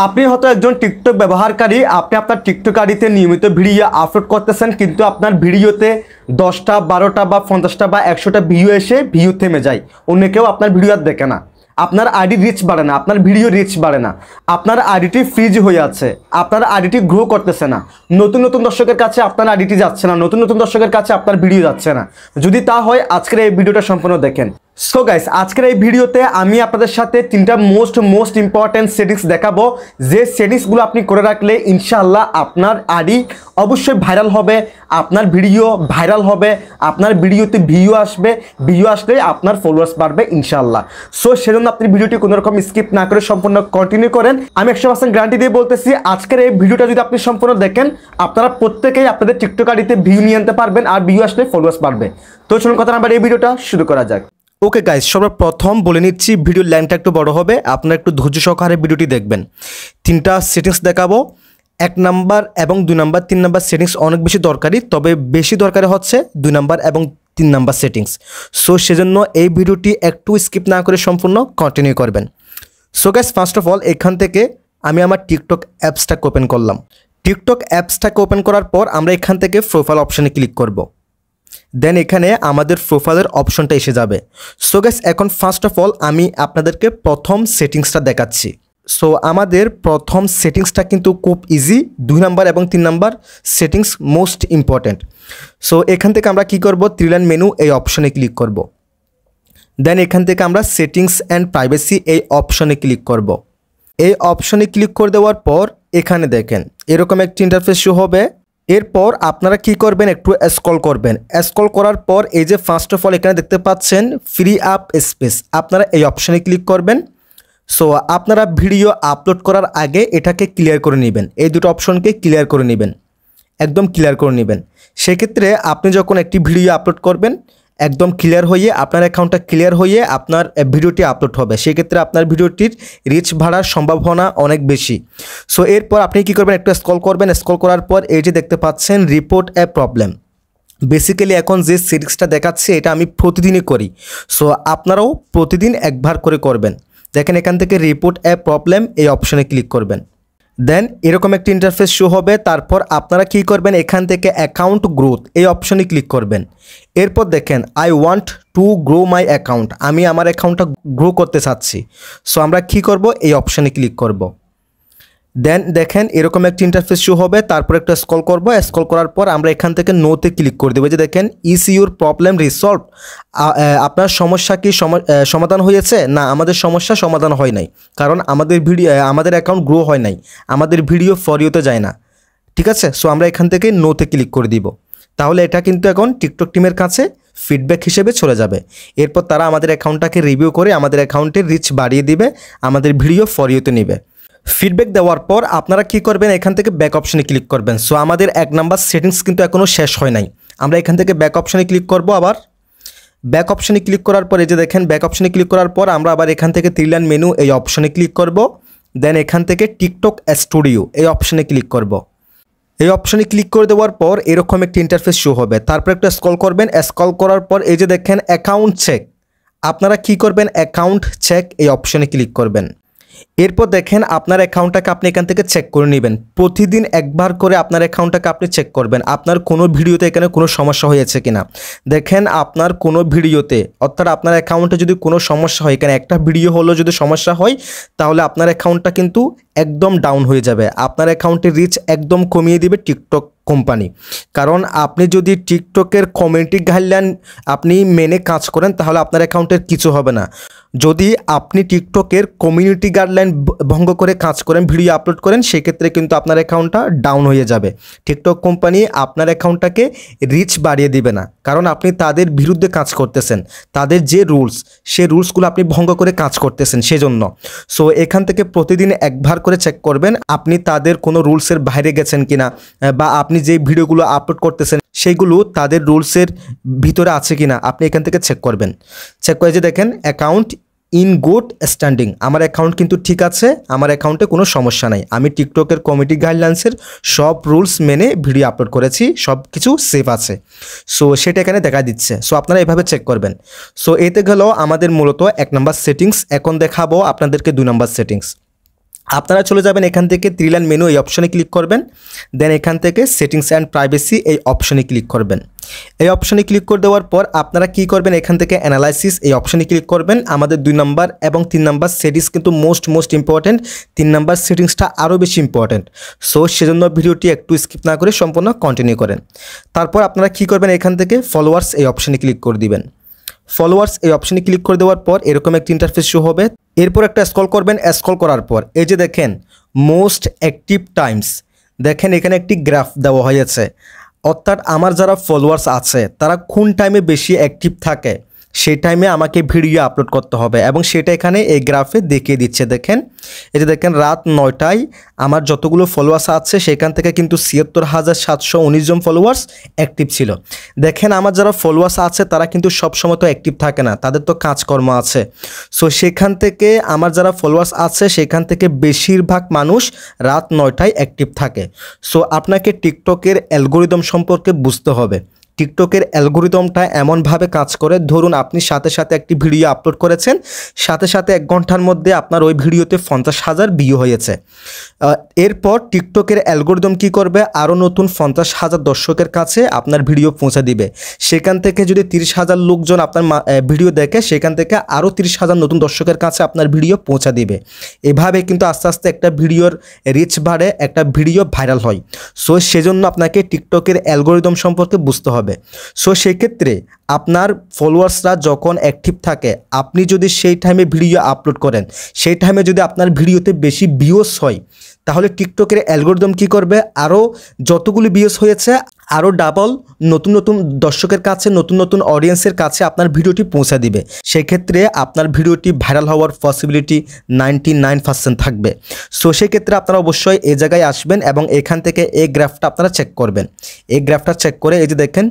আপনি হয়তো একজন টিকটক ব্যবহারকারী, আপনি আপনার টিকটক আইডিতে নিয়মিত ভিডিও আপলোড করতেছেন, কিন্তু আপনার ভিডিওতে 10টা 12টা বা 50টা বা 100টা ভিউ এসে ভিউ থেমে যায়, অন্য কেউ আপনার ভিডিও আর দেখে না, আপনার আইডি রিচ বাড়ে না, আপনার ভিডিও রিচ বাড়ে না, আপনার আইডিটি ফ্রিজ হয়ে আছে, আপনার আইডিটি গ্রো করতেছে না, নতুন নতুন দর্শকের কাছে আপনার আইডিটি যাচ্ছে না, নতুন নতুন দর্শকের কাছে আপনার ভিডিও যাচ্ছে না। যদি তা হয় আজকের এই ভিডিওটা সম্পূর্ণ দেখেন। সো গাইস, আজকের এই ভিডিওতে আমি আপনাদের সাথে তিনটা মোস্ট ইম্পর্টেন্ট সেটিংস দেখাবো, যে সেটিংসগুলো আপনি করে রাখলে ইনশাআল্লাহ আপনার আইডি অবশ্যই ভাইরাল হবে, আপনার ভিডিও ভাইরাল হবে, আপনার ভিডিওতে ভিউ আসবে, ভিউ আসলে আপনার ফলোয়ার্স বাড়বে ইনশাআল্লাহ। সো সেজন্য আপনি ভিডিওটি কোনো রকম স্কিপ না করে সম্পূর্ণ কন্টিনিউ করেন। আমি 100% গ্যারান্টি দিয়ে বলতেছি, আজকের এই ভিডিওটা যদি আপনি সম্পূর্ণ দেখেন, আপনারা প্রত্যেকেই আপনাদের টিকটক আইডিতে ভিউ নিয়ে আনতে পারবেন, আর ভিউ আসলে ফলোয়ার্স বাড়বে। তো চলুন কথা না বাড়িয়ে এই ভিডিওটা শুরু করা যাক। ওকে গাইস, সর্বপ্রথম বলে নিচ্ছি, ভিডিওর লাইনটা একটু বড় হবে, আপনারা একটু ধৈর্য সহকারে ভিডিওটি দেখবেন। তিনটা সেটিংস দেখাবো, 1 নাম্বার এবং 2 নাম্বার 3 নাম্বার সেটিংস অনেক বেশি দরকারি, তবে বেশি দরকারি হচ্ছে 2 নাম্বার এবং 3 নাম্বার সেটিংস। সো সেজন্য এই ভিডিওটি একটু স্কিপ না করে সম্পূর্ণ কন্টিনিউ করবেন। So guys, first of all এখান থেকে আমি আমার টিকটক অ্যাপসটাকে ওপেন করলাম। টিকটক অ্যাপসটাকে ওপেন করার পর আমরা এখান থেকে প্রোফাইল অপশানে ক্লিক করব। দেন এখানে আমাদের প্রোফাইলের অপশনটা এসে যাবে। সো গাইস, এখন ফার্স্ট অফ অল আমি আপনাদেরকে প্রথম সেটিংসটা দেখাচ্ছি। সো আমাদের প্রথম সেটিংসটা কিন্তু খুব ইজি, 2 নাম্বার এবং 3 number settings most important. So এখান থেকে আমরা কি করব, 3 লাইন মেনু এই অপশনে ক্লিক করব। দেন এখান থেকে আমরা সেটিংস অ্যান্ড প্রাইভেসি এই অপশনে ক্লিক করব। এই অপশনে ক্লিক করে দেওয়ার পর এখানে দেখেন এরকম একটি ইন্টারফেস শো হবে। এরপর আপনারা কি করবেন, একটু স্ক্রল করবেন। স্ক্রল করার পর এই যে ফার্স্ট অফ অল এখানে দেখতে পাচ্ছেন ফ্রি আপ স্পেস, আপনারা এই অপশানে ক্লিক করবেন। সো আপনারা ভিডিও আপলোড করার আগে এটাকে ক্লিয়ার করে নেবেন, এই দুটো অপশনকে ক্লিয়ার করে নেবেন, একদম ক্লিয়ার করে নেবেন। সেক্ষেত্রে আপনি যখন একটি ভিডিও আপলোড করবেন, একদম ক্লিয়ার হয়ে আপনার অ্যাকাউন্টটা ক্লিয়ার হয়ে আপনার ভিডিওটি আপলোড হবে, সেক্ষেত্রে আপনার ভিডিওটির রিচ বাড়ার সম্ভাবনা অনেক বেশি। সো এরপর আপনি কী করবেন, একটু স্ক্রল করবেন। স্ক্রল করার পর এই যে দেখতে পাচ্ছেন রিপোর্ট এ প্রবলেম, বেসিক্যালি এখন যে সিরিজটা দেখাচ্ছে এটা আমি প্রতিদিনই করি। সো আপনারাও প্রতিদিন একবার করে করবেন। দেখেন এখান থেকে রিপোর্ট এ প্রবলেম এই অপশনে ক্লিক করবেন। দেন এরকম একটি ইন্টারফেস শো হবে। তারপর আপনারা কি করবেন, এখান থেকে অ্যাকাউন্ট গ্রোথ এই অপশনে ক্লিক করবেন। এরপর দেখেন I want to grow my account, আমি আমার অ্যাকাউন্টটা গ্রো করতে চাচ্ছি। সো আমরা কি করব, এই অপশনে ক্লিক করব। দেন দেখেন এরকম একটি ইন্টারফেস শো হবে। তারপর একটা স্ক্রল করব। স্ক্রল করার পর আমরা এখান থেকে নোতে ক্লিক করে দেবো। যে দেখেন ইজ ইউর প্রবলেম রিসলভ, আপনার সমস্যা কি সমাধান হয়েছে? না, আমাদের সমস্যা সমাধান হয় নাই, কারণ আমাদের অ্যাকাউন্ট গ্রো হয় নাই, আমাদের ভিডিও ফর ইউতে যায় না। ঠিক আছে, সো আমরা এখান থেকে নোতে ক্লিক করে দিব। তাহলে এটা কিন্তু এখন টিকটক টিমের কাছে ফিডব্যাক হিসেবে চলে যাবে। এরপর তারা আমাদের অ্যাকাউন্টটাকে রিভিউ করে আমাদের অ্যাকাউন্টের রিচ বাড়িয়ে দিবে, আমাদের ভিডিও ফর ইউতে নেবে। ফিডব্যাক দেওয়ার পর আপনারা কি করবেন, এখান থেকে ব্যাক অপশনে ক্লিক করবেন। সো আমাদের 1 নাম্বার সেটিংস কিন্তু এখনও শেষ হয় নাই, আমরা এখান থেকে ব্যাক অপশনে ক্লিক করব। আবার ব্যাক অপশনে ক্লিক করার পর এই যে দেখেন ব্যাক অপশনে ক্লিক করার পর আমরা আবার এখান থেকে 3 লাইন মেনু এই অপশনে ক্লিক করব। দেন এখান থেকে টিকটক স্টুডিও এই অপশনে ক্লিক করব। এই অপশনে ক্লিক করে দেওয়ার পর এরকম একটি ইন্টারফেস শো হবে। তারপর একটা স্ক্রল করবেন। স্ক্রল করার পর এই যে দেখেন অ্যাকাউন্ট চেক, আপনারা কি করবেন, অ্যাকাউন্ট চেক এই অপশনে ক্লিক করবেন। এরপর দেখেন আপনার অ্যাকাউন্টটাকে আপনি এখান থেকে চেক করে নেবেন। প্রতিদিন একবার করে আপনার অ্যাকাউন্টটাকে আপনি চেক করবেন, আপনার কোনো ভিডিওতে এখানে কোনো সমস্যা হয়েছে কিনা। দেখেন আপনার কোনো ভিডিওতে, অর্থাৎ আপনার অ্যাকাউন্টে যদি কোনো সমস্যা হয়, এখানে একটা ভিডিও হলো যদি সমস্যা হয়, তাহলে আপনার অ্যাকাউন্টটা কিন্তু একদম ডাউন হয়ে যাবে, আপনার অ্যাকাউন্টের রিচ একদম কমিয়ে দিবে টিকটক কোম্পানি। কারণ আপনি যদি টিকটকের কমিউনিটি গাইডলাইন আপনি মেনে কাজ করেন, তাহলে আপনার অ্যাকাউন্টের কিছু হবে না। যদি আপনি টিকটকের কমিউনিটি গাইডলাইন ভঙ্গ করে কাজ করেন, ভিডিও আপলোড করেন, সেক্ষেত্রে কিন্তু আপনার অ্যাকাউন্টটা ডাউন হয়ে যাবে। টিকটক কোম্পানি আপনার অ্যাকাউন্টটাকে রিচ বাড়িয়ে দিবে না, কারণ আপনি তাদের বিরুদ্ধে কাজ করতেছেন, তাদের যে রুলস সেই রুলসগুলো আপনি ভঙ্গ করে কাজ করতেছেন সেজন্য। সো এখান থেকে প্রতিদিন একবার করে চেক করবেন আপনি তাদের কোনো রুলসের বাইরে গেছেন কিনা, বা আপনি যে ভিডিওগুলো আপলোড করতেছেন সেইগুলো তাদের রুলসের ভিতরে আছে কিনা, আপনি এখান থেকে চেক করবেন। চেক করে যে দেখেন অ্যাকাউন্ট ইন গুড স্ট্যান্ডিং, আমার অ্যাকাউন্ট কিন্তু ঠিক আছে, আমার অ্যাকাউন্টে কোনো সমস্যা নাই, আমি টিকটকের কমিউনিটি গাইডলাইন্সের সব রুলস মেনে ভিডিও আপলোড করেছি, সব কিছু সেফ আছে। সো সেটা এখানে দেখা দিচ্ছে। সো আপনারা এভাবে চেক করবেন। সো এতে গেল আমাদের মূলত 1 নাম্বার সেটিংস। এখন দেখাবো আপনাদেরকে 2 নাম্বার সেটিংস। আপনারা চলে যাবেন এখান থেকে থ্রি লাইন মেনু এই অপশনে ক্লিক করবেন, দেন এখান থেকে সেটিংস অ্যান্ড প্রাইভেসি এই অপশনে ক্লিক করবেন। এই অপশনে ক্লিক করে দেওয়ার পর আপনারা কি করবেন, এখান থেকে অ্যানালাইসিস এই অপশনে ক্লিক করবেন। আমাদের 2 নাম্বার এবং 3 নাম্বার সেটিংস কিন্তু মোস্ট ইম্পর্টেন্ট, 3 নাম্বার সেটিংসটা আরও বেশি ইম্পর্টেন্ট। সো সেজন্য ভিডিওটি একটু স্কিপ না করে সম্পূর্ণ কন্টিনিউ করেন। তারপর আপনারা কি করবেন, এখান থেকে ফলোয়ার্স এই অপশনে ক্লিক করে দিবেন। ফলোয়ার্স এই অপশনে ক্লিক করে দেওয়ার পর এরকম একটা ইন্টারফেস শো হবে। এরপর একটা স্ক্রল করবেন, স্ক্রল করার পর এই যে দেখেন মোস্ট অ্যাক্টিভ টাইমস, দেখেন এখানে একটি গ্রাফ দেওয়া হয়েছে, অর্থাৎ আমার যারা ফলোয়ার্স আছে তারা কোন টাইমে বেশি অ্যাক্টিভ থাকে সেই টাইমে আমাকে ভিডিও আপলোড করতে হবে এবং সেটা এখানে এই গ্রাফে দেখিয়ে দিচ্ছে। দেখেন এই যে দেখেন রাত 9টায় আমার যতগুলো ফলোয়ার্স আছে সেখান থেকে কিন্তু ৭৬,৭১৯ জন ফলোয়ার্স অ্যাক্টিভ ছিল। দেখেন আমার যারা ফলোয়ার্স আছে তারা কিন্তু সবসময় তো অ্যাক্টিভ থাকে না, তাদের তো কাজকর্ম আছে। সো সেখান থেকে আমার যারা ফলোয়ার্স আছে সেখান থেকে বেশিরভাগ মানুষ রাত 9টায় অ্যাক্টিভ থাকে। সো আপনাকে টিকটকের অ্যালগোরিদম সম্পর্কে বুঝতে হবে। টিকটকের অ্যালগোরিদমটা এমনভাবে কাজ করে, ধরুন আপনি সাথে সাথে একটি ভিডিও আপলোড করেছেন, সাথে সাথে 1 ঘন্টার মধ্যে আপনার ওই ভিডিওতে 50,000 ভিউ হয়েছে। এরপর টিকটকের অ্যালগোরিদম কি করবে, আরও নতুন 50,000 দর্শকের কাছে আপনার ভিডিও পৌঁছে দিবে। সেখান থেকে যদি 30,000 লোকজন আপনার ভিডিও দেখে, সেখান থেকে আরও 30,000 নতুন দর্শকের কাছে আপনার ভিডিও পৌঁছে দিবে। এভাবে কিন্তু আস্তে আস্তে একটা ভিডিওর রিচ বাড়ে, একটা ভিডিও ভাইরাল হয়। সো সেজন্য আপনাকে টিকটকের অ্যালগোরিদম সম্পর্কে বুঝতে হবে। সো সেক্ষেত্রে আপনার ফলোয়ার্সরা যখন অ্যাক্টিভ থাকে, আপনি যদি সেই টাইমে ভিডিও আপলোড করেন, সেই টাইমে যদি আপনার ভিডিওতে বেশি ভিউজ হয়, তাহলে টিকটকের অ্যালগোরিদম কি করবে, আরও যতগুলো ভিউজ হয়েছে আরও ডাবল নতুন নতুন দর্শকের কাছে, নতুন নতুন অডিয়েন্সের কাছে আপনার ভিডিওটি পৌঁছে দিবে। সেক্ষেত্রে আপনার ভিডিওটি ভাইরাল হওয়ার পসিবিলিটি 99% থাকবে। সো সেক্ষেত্রে আপনারা অবশ্যই এই জায়গায় আসবেন এবং এখান থেকে এই গ্রাফটা আপনারা চেক করবেন। এই গ্রাফটা চেক করে এই যে দেখেন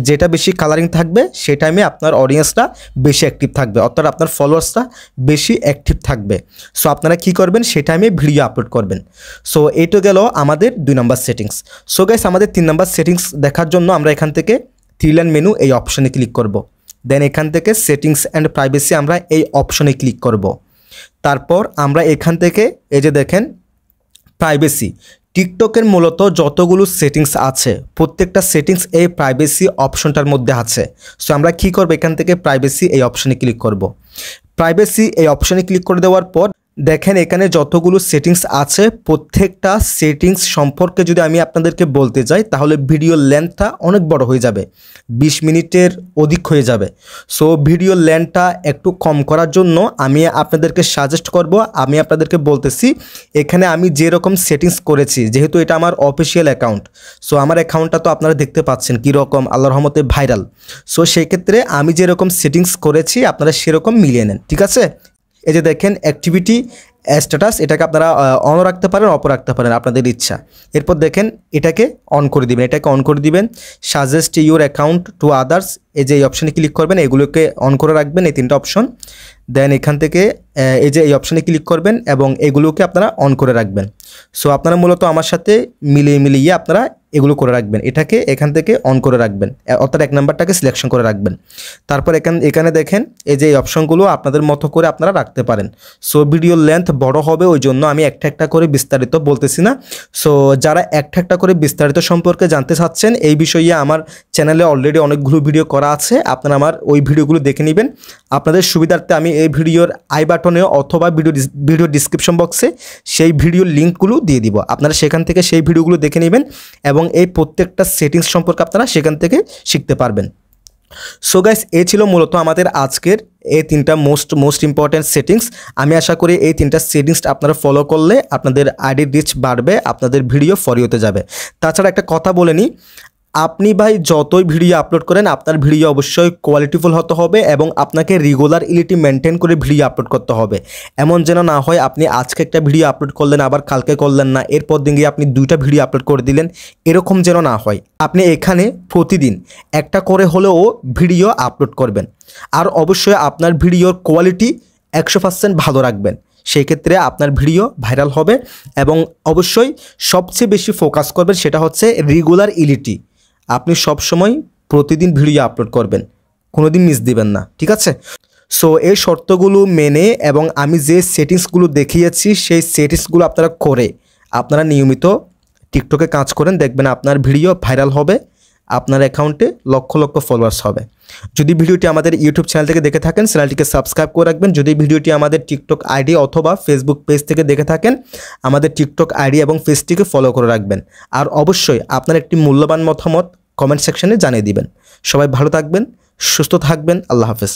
যেটা বেশি কালারিং থাকবে সেই টাইমে আপনার অডিয়েন্সটা বেশি অ্যাক্টিভ থাকবে, অর্থাৎ আপনার ফলোয়ার্সটা বেশি অ্যাক্টিভ থাকবে। সো আপনারা কি করবেন, সেই টাইমে ভিডিও আপলোড করবেন। সো এইটা গেল আমাদের 2 নাম্বার সেটিংস। সো গাইস আমাদের 3 নাম্বার সেটিংস দেখার জন্য আমরা এখান থেকে থ্রি লাইন মেনু এই অপশনে ক্লিক করব। দেন এখান থেকে সেটিংস অ্যান্ড প্রাইভেসি আমরা এই অপশনে ক্লিক করব। তারপর আমরা এখান থেকে এই যে দেখেন প্রাইভেসি, টিকটকের মূলত যতগুলো সেটিংস আছে প্রত্যেকটা সেটিংস এই প্রাইভেসি অপশনটার মধ্যে আছে। সো আমরা কি করব, এখান থেকে প্রাইভেসি এই অপশনে ক্লিক করব। প্রাইভেসি এই অপশনে ক্লিক করে দেওয়ার পর দেখেন এখানে যতগুলো সেটিংস আছে প্রত্যেকটা সেটিংস সম্পর্কে যদি আমি আপনাদেরকে বলতে যাই তাহলে ভিডিও লেন্থটা অনেক বড় হয়ে যাবে, 20 মিনিটের অধিক হয়ে যাবে। সো ভিডিও লেন্থটা একটু কম করার জন্য আমি আপনাদেরকে সাজেস্ট করব, আমি আপনাদেরকে বলতেছি এখানে আমি যেরকম সেটিংস করেছি, যেহেতু এটা আমার অফিসিয়াল অ্যাকাউন্ট, সো আমার অ্যাকাউন্টটা তো আপনারা দেখতে পাচ্ছেন কীরকম আল্লাহর রহমতে ভাইরাল। সো সেই ক্ষেত্রে আমি যেরকম সেটিংস করেছি আপনারা সেরকম মিলিয়ে নেন, ঠিক আছে। এই যে দেখেন অ্যাক্টিভিটি স্ট্যাটাস, এটাকে আপনারা অন রাখতে পারেন, অফ রাখতে পারেন, আপনাদের ইচ্ছা। এরপর দেখেন এটাকে অন করে দিবেন, এটাকে অন করে দিবেন। Suggest your account to others, এই যে এই অপশানে ক্লিক করবেন, এগুলোকে অন করে রাখবেন, এই 3টা অপশন। দেন এখান থেকে এই যে এই অপশানে ক্লিক করবেন এবং এগুলোকে আপনারা অন করে রাখবেন। সো আপনারা মূলত আমার সাথে মিলিয়ে আপনারা এগুলো করে রাখবেন, এটাকে এখান থেকে অন করে রাখবেন, অর্থাৎ 1 নাম্বারটাকে সিলেকশন করে রাখবেন। তারপর এখানে দেখেন এই যে এই অপশনগুলো আপনাদের মতো করে আপনারা রাখতে পারেন। সো ভিডিও লেন্থ বড় হবে, ওই জন্য আমি একটা একটা করে বিস্তারিত বলতেছি না। সো যারা একটা একটা করে বিস্তারিত সম্পর্কে জানতে চাচ্ছেন এই বিষয়ে আমার চ্যানেলে অলরেডি অনেকগুলো ভিডিও করা আছে, আপনারা আমার ওই ভিডিওগুলো দেখে নেবেন। আপনাদের সুবিধার্থে আমি এই ভিডিওর আই বাটনে অথবা ভিডিও ডিসক্রিপশন বক্সে সেই ভিডিওর লিঙ্কগুলো দিয়ে দিব, আপনারা সেখান থেকে সেই ভিডিওগুলো দেখে নেবেন এবং এই প্রত্যেকটা সেটিংস সম্পর্কে আপনারা সেখান থেকে শিখতে পারবেন। সো গাইস এই ছিল মূলত আমাদের আজকের এই 3টা মোস্ট ইম্পর্টেন্ট সেটিংস। আমি আশা করি এই 3টা সেটিংস আপনারা ফলো করলে আপনাদের আইডি রিচ বাড়বে, আপনাদের ভিডিও ফর ইউতে যাবে। তাছাড়া একটা কথা বলে নিই, আপনি ভাই যতই ভিডিও আপলোড করেন আপনার ভিডিও অবশ্যই কোয়ালিটিফুল হতে হবে এবং আপনাকে রেগুলারিটি মেনটেন করে ভিডিও আপলোড করতে হবে। এমন যেন না হয় আপনি আজকে একটা ভিডিও আপলোড করলেন আবার কালকে করলেন না, এরপর দিন গিয়ে আপনি 2টা ভিডিও আপলোড করে দিলেন, এরকম যেন না হয়। আপনি এখানে প্রতিদিন একটা করে হলেও ভিডিও আপলোড করবেন আর অবশ্যই আপনার ভিডিওর কোয়ালিটি 100% ভালো রাখবেন, সেই ক্ষেত্রে আপনার ভিডিও ভাইরাল হবে। এবং অবশ্যই সবচেয়ে বেশি ফোকাস করবেন সেটা হচ্ছে রেগুলারিটি, আপনি সব সময় প্রতিদিন ভিডিও আপলোড করবেন, কোনোদিন মিস দিবেন না, ঠিক আছে। সো এই শর্তগুলো মেনে এবং আমি যে সেটিংসগুলো দেখিয়েছি সেই সেটিংসগুলো আপনারা করে আপনারা নিয়মিত টিকটকে কাজ করেন, দেখবেন আপনার ভিডিও ভাইরাল হবে, আপনার অ্যাকাউন্টে লক্ষ লক্ষ ফলোয়ার্স হবে। যদি ভিডিওটি আমাদের ইউটিউব চ্যানেল থেকে দেখে থাকেন চ্যানেলটিকে সাবস্ক্রাইব করে রাখবেন। যদি ভিডিওটি আমাদের টিকটক আইডি অথবা ফেসবুক পেজ থেকে দেখে থাকেন আমাদের টিকটক আইডি এবং পেজটিকে ফলো করে রাখবেন। আর অবশ্যই আপনার একটি মূল্যবান মতামত কমেন্ট সেকশনে জানিয়ে দিবেন। সবাই ভালো থাকবেন, সুস্থ থাকবেন। আল্লাহ হাফেজ।